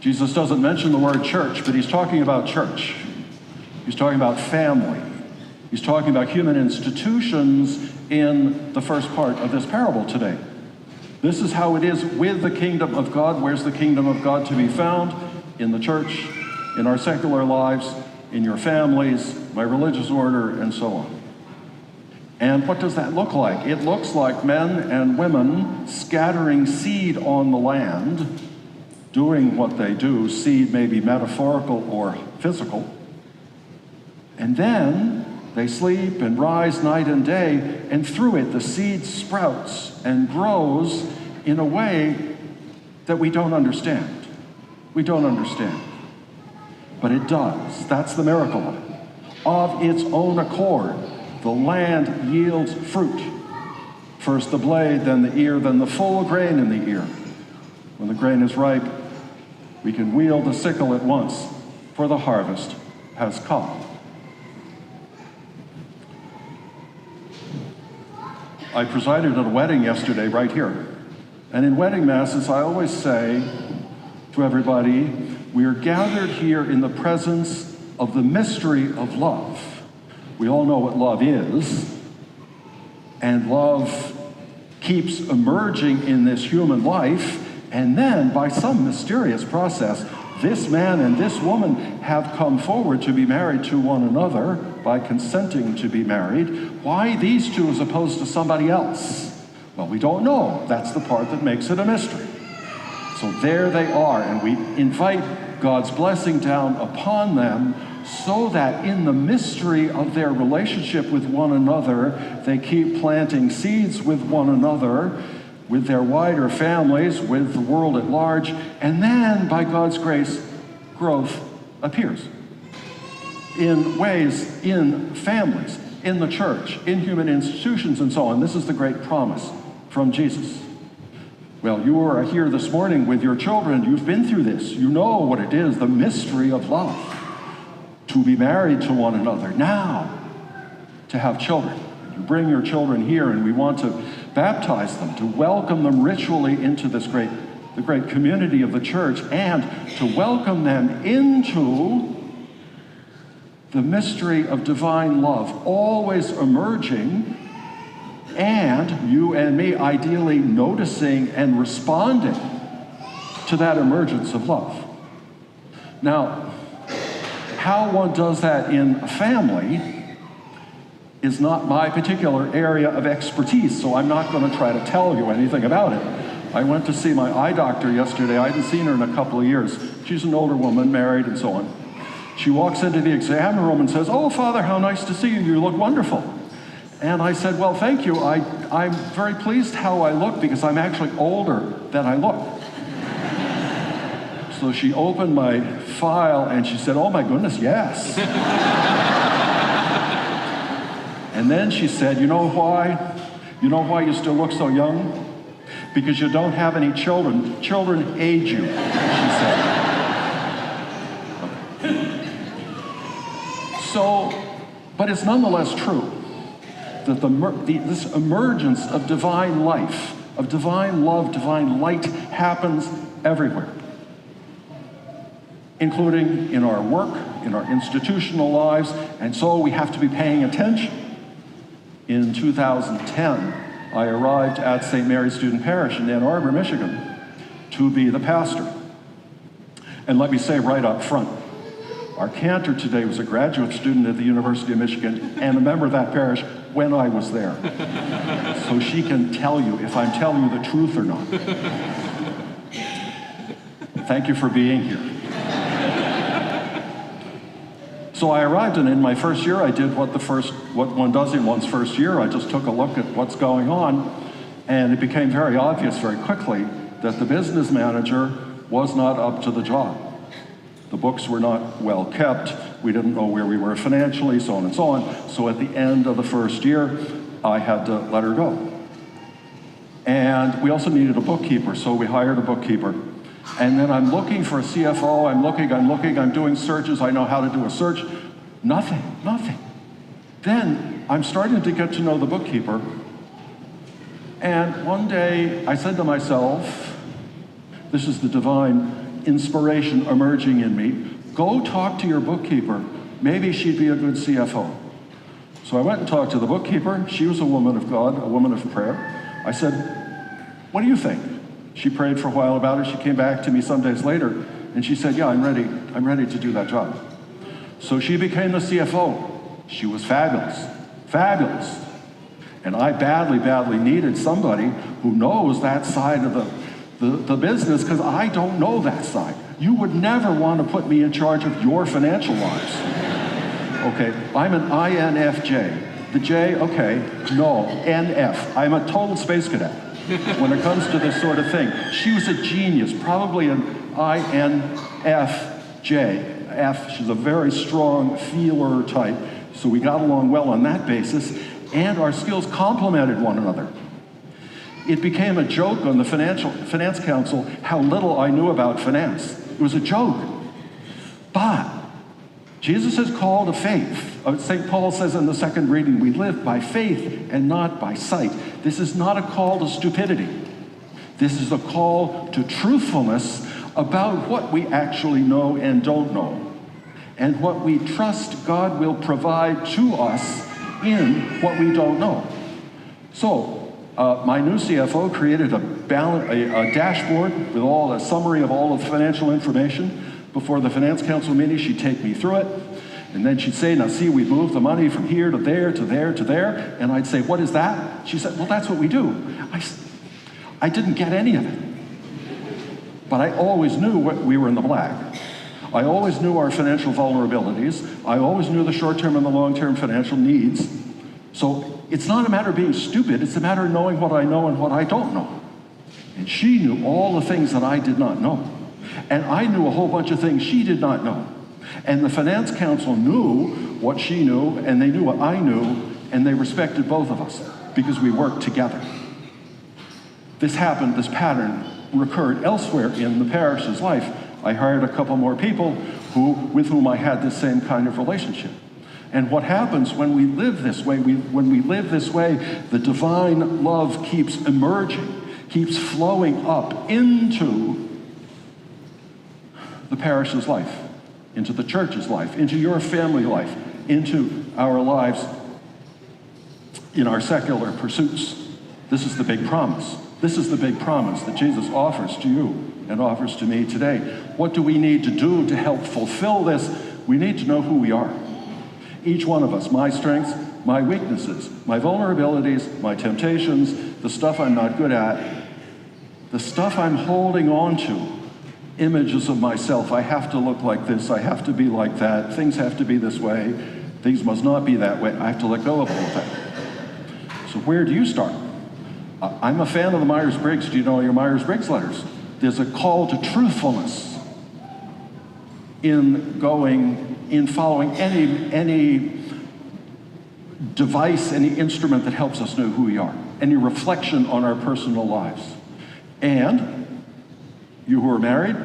Jesus doesn't mention the word church, but he's talking about church. He's talking about family. He's talking about human institutions in the first part of this parable today. This is how it is with the kingdom of God. Where's the kingdom of God to be found? In the church, in our secular lives, in your families, my religious order, and so on. And what does that look like? It looks like men and women scattering seed on the land, doing what they do. Seed may be metaphorical or physical. And then they sleep and rise night and day, and through it the seed sprouts and grows in a way that we don't understand. We don't understand. But it does. That's the miracle of it. Of its own accord, the land yields fruit. First the blade, then the ear, then the full grain in the ear. When the grain is ripe, we can wield the sickle at once, for the harvest has come. I presided at a wedding yesterday right here. And in wedding masses, I always say to everybody, we are gathered here in the presence of the mystery of love. We all know what love is, and love keeps emerging in this human life, and then by some mysterious process, this man and this woman have come forward to be married to one another by consenting to be married. Why these two as opposed to somebody else? Well, we don't know. That's the part that makes it a mystery. So there they are, and we invite God's blessing down upon them so that in the mystery of their relationship with one another, they keep planting seeds with one another, with their wider families, with the world at large, and then, by God's grace, growth appears. In ways, in families, in the church, in human institutions, and so on. This is the great promise from Jesus. Well, you are here this morning with your children. You've been through this. You know what it is, the mystery of love. To be married to one another. Now, to have children. You bring your children here, and we want to baptize them, to welcome them ritually into the great community of the church, and to welcome them into the mystery of divine love, always emerging, and you and me ideally noticing and responding to that emergence of love. Now, how one does that in a family is not my particular area of expertise, so I'm not going to try to tell you anything about it. I went to see my eye doctor yesterday. I hadn't seen her in a couple of years. She's an older woman, married and so on. She walks into the exam room and says, "Oh, Father, how nice to see you. You look wonderful." And I said, "Well, thank you. I'm very pleased how I look because I'm actually older than I look." So she opened my file and she said, "Oh my goodness, yes." And then she said, "You know why? You know why you still look so young? Because you don't have any children. Children age you," she said. So, but it's nonetheless true that this emergence of divine life, of divine love, divine light happens everywhere, including in our work, in our institutional lives, and so we have to be paying attention. In 2010, I arrived at St. Mary's Student Parish in Ann Arbor, Michigan, to be the pastor. And let me say right up front, our cantor today was a graduate student at the University of Michigan and a member of that parish when I was there. So she can tell you if I'm telling you the truth or not. Thank you for being here. So I arrived, and in my first year, I did what one does in one's first year. I just took a look at what's going on, and it became very obvious very quickly that the business manager was not up to the job. The books were not well kept. We didn't know where we were financially, so on and so on. So at the end of the first year, I had to let her go. And we also needed a bookkeeper, so we hired a bookkeeper. And then I'm looking for a CFO, I'm doing searches, I know how to do a search. Nothing. Then I'm starting to get to know the bookkeeper. And one day I said to myself, this is the divine inspiration emerging in me. Go talk to your bookkeeper. Maybe she'd be a good CFO. So I went and talked to the bookkeeper. She was a woman of God, a woman of prayer. I said, what do you think? She prayed for a while about it. She came back to me some days later, and she said, yeah, I'm ready to do that job. So she became the CFO. She was fabulous, fabulous. And I badly needed somebody who knows that side of the business, because I don't know that side. You would never want to put me in charge of your financial lives. Okay, I'm an INFJ. The J, okay, no, NF. I'm a total space cadet when it comes to this sort of thing. She was a genius, probably an INFJ. F, she's a very strong feeler type, so we got along well on that basis, and our skills complemented one another. It became a joke on the Finance Council how little I knew about finance. It was a joke. But Jesus is called to faith. St. Paul says in the second reading, we live by faith and not by sight. This is not a call to stupidity. This is a call to truthfulness about what we actually know and don't know, and what we trust God will provide to us in what we don't know. So, my new CFO created a dashboard with a summary of all of the financial information. Before the Finance Council meeting, she'd take me through it, and then she'd say, now see, we've moved the money from here to there, to there, to there, and I'd say, what is that? She said, well, that's what we do. I didn't get any of it, but I always knew we were in the black. I always knew our financial vulnerabilities. I always knew the short-term and the long-term financial needs. So it's not a matter of being stupid, it's a matter of knowing what I know and what I don't know. And she knew all the things that I did not know. And I knew a whole bunch of things she did not know. And the Finance Council knew what she knew, and they knew what I knew, and they respected both of us because we worked together. This pattern recurred elsewhere in the parish's life. I hired a couple more people with whom I had this same kind of relationship. And what happens when we live this way, the divine love keeps emerging, keeps flowing up into the parish's life, into the church's life, into your family life, into our lives in our secular pursuits. This is the big promise. This is the big promise that Jesus offers to you and offers to me today. What do we need to do to help fulfill this? We need to know who we are. Each one of us, my strengths, my weaknesses, my vulnerabilities, my temptations, the stuff I'm not good at, the stuff I'm holding on to, images of myself. I have to look like this, I have to be like that, things have to be this way, things must not be that way. I have to let go of all of that. So where do you start? I'm a fan of the Myers-Briggs. Do you know your Myers-Briggs letters? There's a call to truthfulness in following any device, any instrument that helps us know who we are, any reflection on our personal lives. And you who are married,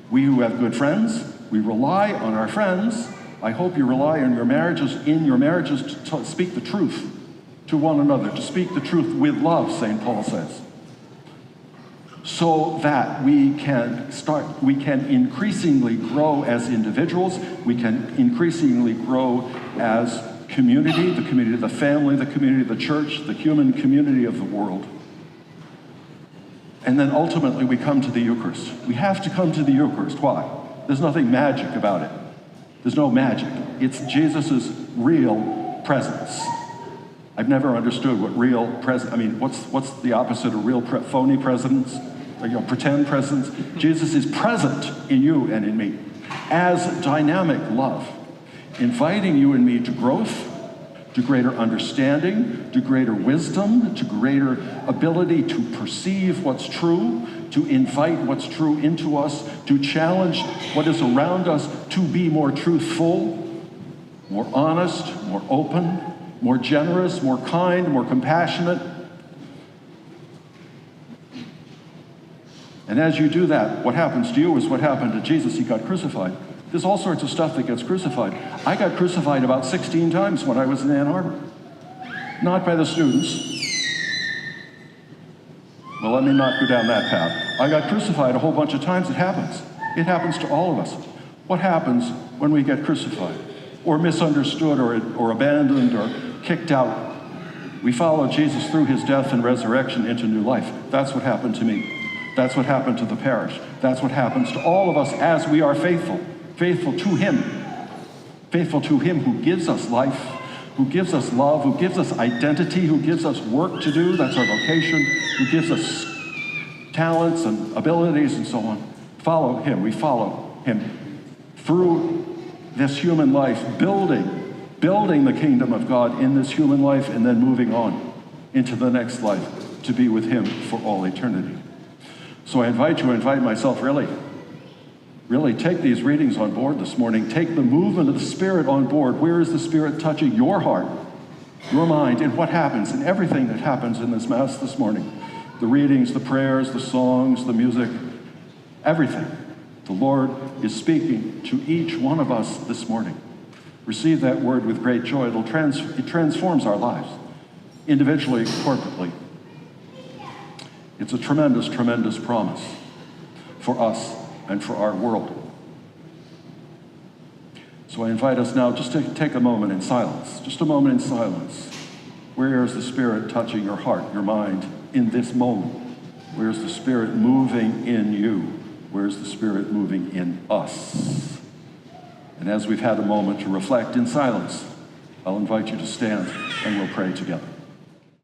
we who have good friends, we rely on our friends. I hope you rely on your marriages, to speak the truth to one another, to speak the truth with love, St. Paul says, so that we can increasingly grow as individuals, we can increasingly grow as community, the community of the family, the community of the church, the human community of the world. And then ultimately we come to the Eucharist. We have to come to the Eucharist. Why? There's nothing magic about it. There's no magic. It's Jesus' real presence. I've never understood what real presence, what's the opposite of real phony presence? Or, pretend presence? Jesus is present in you and in me as dynamic love, inviting you and me to growth, to greater understanding, to greater wisdom, to greater ability to perceive what's true, to invite what's true into us, to challenge what is around us to be more truthful, more honest, more open, more generous, more kind, more compassionate. And as you do that, what happens to you is what happened to Jesus. He got crucified. There's all sorts of stuff that gets crucified. I got crucified about 16 times when I was in Ann Arbor. Not by the students. Well, let me not go down that path. I got crucified a whole bunch of times. It happens. It happens to all of us. What happens when we get crucified, or misunderstood, or abandoned, or kicked out? We follow Jesus through his death and resurrection into new life. That's what happened to me. That's what happened to the parish. That's what happens to all of us as we are faithful to him. Faithful to him who gives us life, who gives us love, who gives us identity, who gives us work to do, that's our vocation, who gives us talents and abilities and so on. Follow him. We follow him through this human life, building the kingdom of God in this human life, and then moving on into the next life to be with him for all eternity. So I invite myself, really take these readings on board this morning. Take the movement of the Spirit on board. Where is the Spirit touching your heart, your mind, and what happens, and everything that happens in this Mass this morning? The readings, the prayers, the songs, the music, everything. The Lord is speaking to each one of us this morning. Receive that word with great joy. It transforms our lives, individually, corporately. It's a tremendous, tremendous promise for us and for our world. So I invite us now just to take a moment in silence, just a moment in silence. Where is the Spirit touching your heart, your mind in this moment? Where is the Spirit moving in you? Where is the Spirit moving in us? And as we've had a moment to reflect in silence, I'll invite you to stand and we'll pray together.